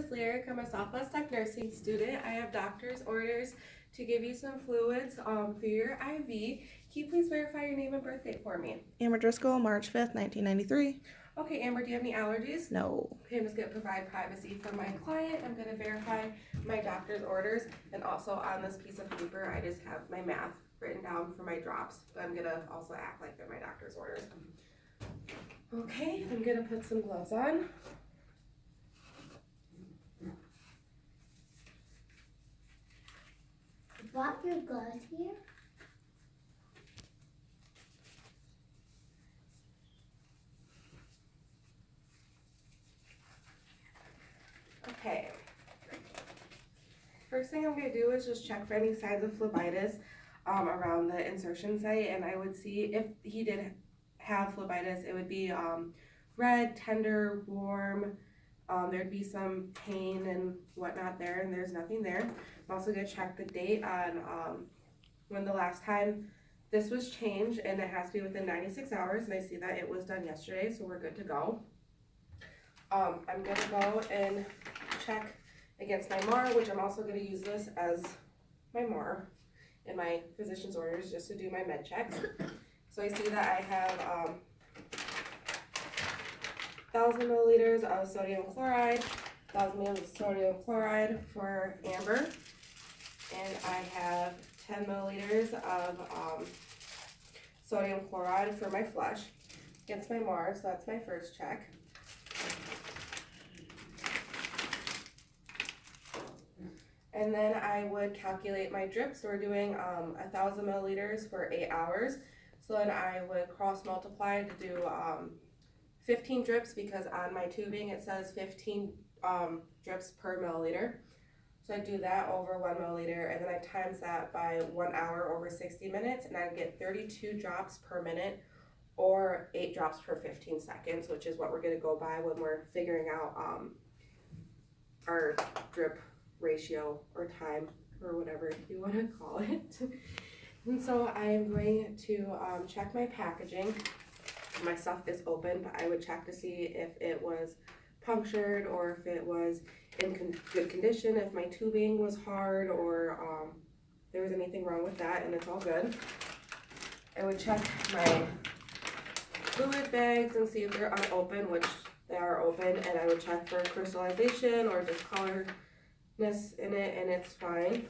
is Lyric. I'm a Southwest Tech nursing student. I have doctor's orders to give you some fluids for your IV. Can you please verify your name and birth date for me? Amber Driscoll, March 5th, 1993. Okay, Amber, do you have any allergies? No. Okay, I'm just going to provide privacy for my client. I'm going to verify my doctor's orders, and also on this piece of paper, I just have my math written down for my drops, but I'm going to also act like they're my doctor's orders. Okay, I'm going to put some gloves on. Brought your gloves here? Okay. First thing I'm going to do is just check for any signs of phlebitis around the insertion site, and I would see if he did have phlebitis, it would be red, tender, warm. There'd be some pain and whatnot there, and there's nothing there. I'm also going to check the date on when the last time this was changed, and it has to be within 96 hours, and I see that it was done yesterday, so we're good to go. I'm going to go and check against my MAR, which I'm also going to use this as my MAR in my physician's orders just to do my med checks. So I see that I have 1,000 milliliters of sodium chloride, 1,000 milliliters of sodium chloride for Amber, and I have 10 milliliters of sodium chloride for my flush against my MAR, so that's my first check. And then I would calculate my drips. So we're doing 1,000 milliliters for 8 hours. So then I would cross multiply to do 15 drips, because on my tubing it says 15 drips per milliliter. So I do that over 1 milliliter, and then I times that by 1 hour over 60 minutes, and I get 32 drops per minute, or 8 drops per 15 seconds, which is what we're going to go by when we're figuring out our drip ratio or time, or whatever you want to call it. And so I am going to check my packaging. My stuff is open, but I would check to see if it was punctured or if it was in good condition, if my tubing was hard, or there was anything wrong with that, and it's all good. I would check my fluid bags and see if they're unopened, which they are open, and I would check for crystallization or discoloredness in it, and it's fine.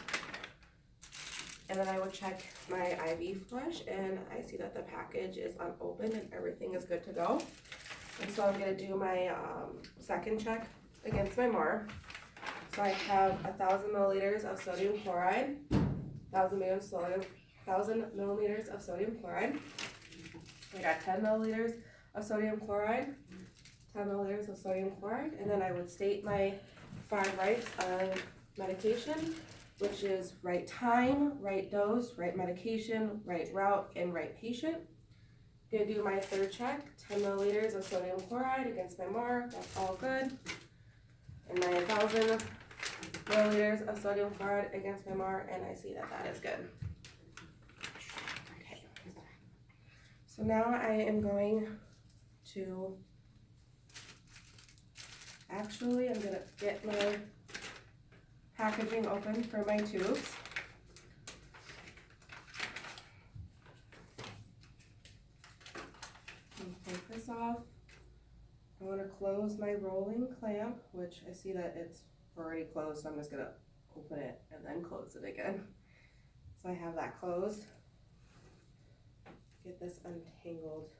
And then I would check my IV flush, and I see that the package is unopened and everything is good to go. And so I'm going to do my second check against my MAR. So I have 1,000 milliliters of sodium chloride, 1,000 milliliters of sodium chloride. I got 10 milliliters of sodium chloride, 10 milliliters of sodium chloride, and then I would state my 5 rights of medication, which is right time, right dose, right medication, right route, and right patient. I'm gonna do my third check, 10 milliliters of sodium chloride against my MAR, that's all good. And my 1,000 milliliters of sodium chloride against my MAR, and I see that that is good. Okay. So now I am going to, actually I'm gonna get my packaging open for my tubes. Take this off. I want to close my rolling clamp, which I see that it's already closed, so I'm just gonna open it and then close it again. So I have that closed. Get this untangled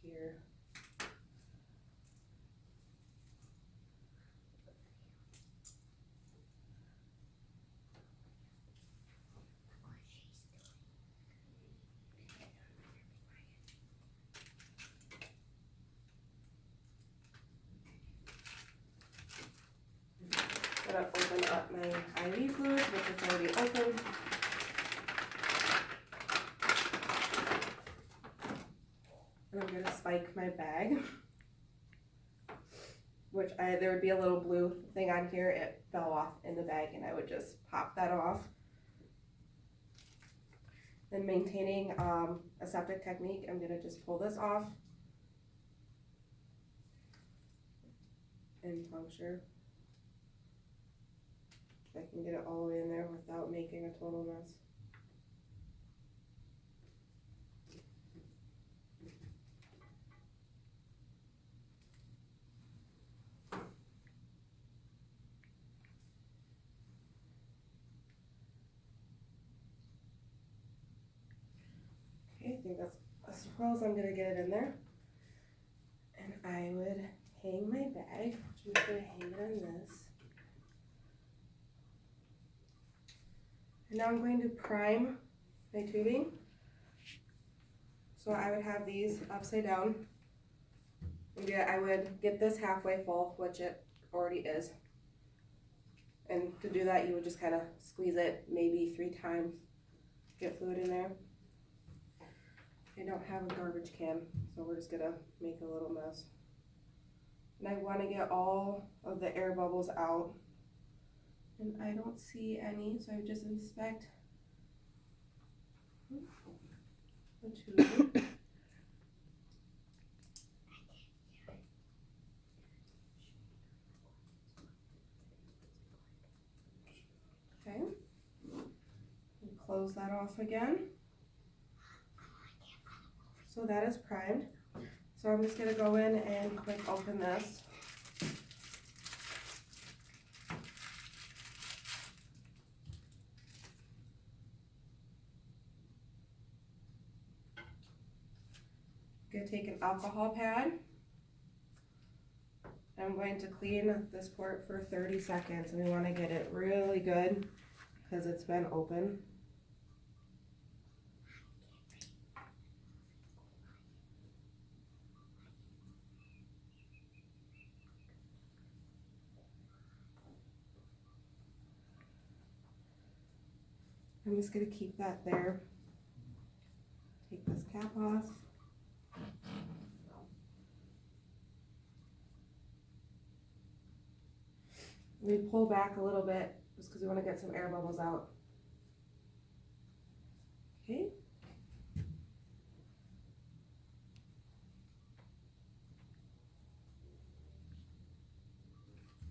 here. I'm gonna open up my IV fluid, which is already open. And I'm gonna spike my bag, which there would be a little blue thing on here. It fell off in the bag, and I would just pop that off. Then maintaining aseptic technique, I'm gonna just pull this off and puncture. If I can get it all the way in there without making a total mess. Okay, I think that's as well as I'm gonna get it in there. And I would hang my bag, which I'm just gonna hang it on this. And now I'm going to prime my tubing. So I would have these upside down. And I would get this halfway full, which it already is. And to do that, you would just kind of squeeze it maybe 3 times, get fluid in there. I don't have a garbage can, so we're just gonna make a little mess. And I want to get all of the air bubbles out. And I don't see any, so I just inspect the tube. Okay. And close that off again. So that is primed. So I'm just gonna go in and quick open this. Gonna take an alcohol pad. I'm going to clean this port for 30 seconds, and we want to get it really good because it's been open. I'm just going to keep that there. Take this cap off. We pull back a little bit just because we want to get some air bubbles out. Okay.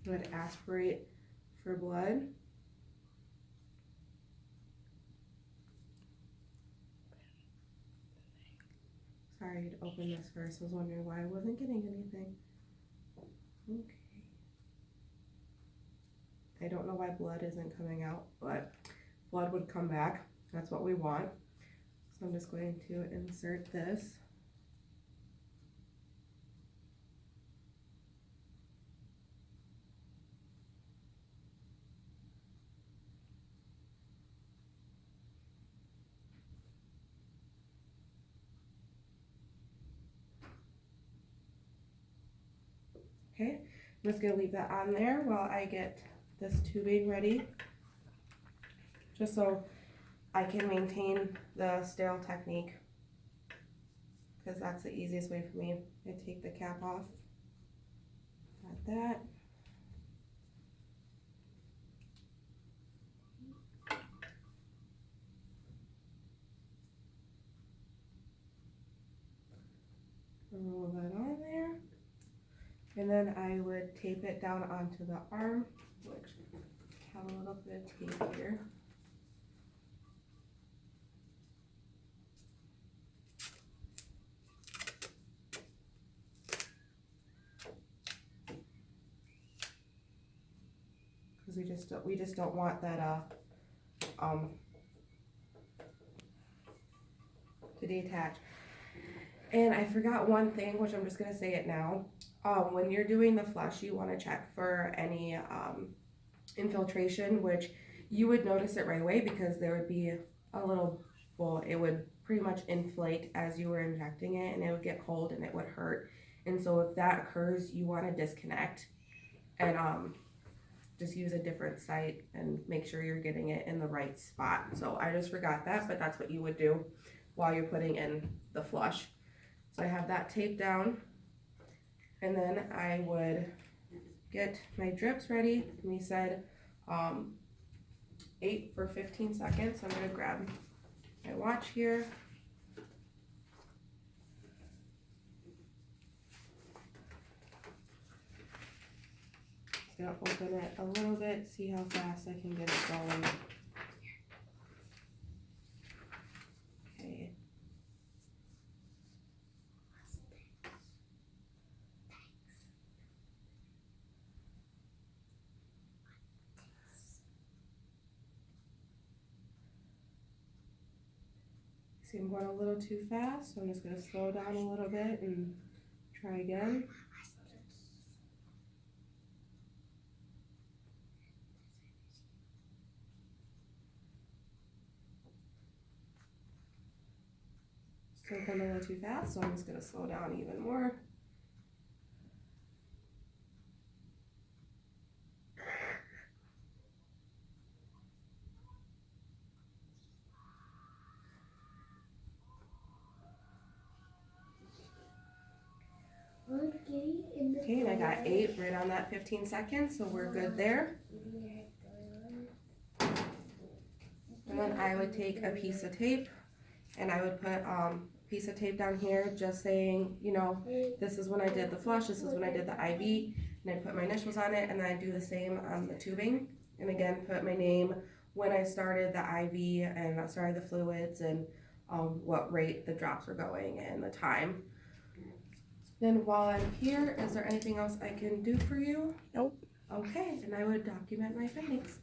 I'm going to aspirate for blood. Sorry to open this first. I was wondering why I wasn't getting anything. Okay. I don't know why blood isn't coming out, but blood would come back. That's what we want. So I'm just going to insert this. Okay, I'm just gonna leave that on there while I get this tubing ready, just so I can maintain the sterile technique, because that's the easiest way for me. I take the cap off, got that. Roll that on there. And then I would tape it down onto the arm, which I have a little bit of tape here. Because we just don't want that to detach. And I forgot one thing, which I'm just gonna say it now. When you're doing the flush, you want to check for any infiltration, which you would notice it right away because there would be a little, well, it would pretty much inflate as you were injecting it, and it would get cold and it would hurt. And so if that occurs, you want to disconnect and just use a different site and make sure you're getting it in the right spot. So I just forgot that, but that's what you would do while you're putting in the flush. So I have that taped down. And then I would get my drips ready. We said 8 for 15 seconds. So I'm gonna grab my watch here. Just gonna open it a little bit, see how fast I can get it going. Okay. See, I'm going a little too fast, so I'm just gonna slow down a little bit and try again. Still going a little too fast, so I'm just gonna slow down even more. Okay, and I got 8 right on that 15 seconds, so we're good there. And then I would take a piece of tape and I would put a piece of tape down here just saying, you know, this is when I did the flush, this is when I did the IV, and I put my initials on it, and then I do the same on the tubing. And again, put my name, when I started the IV and I started the fluids, and what rate the drops were going and the time. Then while I'm here, is there anything else I can do for you? Nope. Okay, and I would document my findings.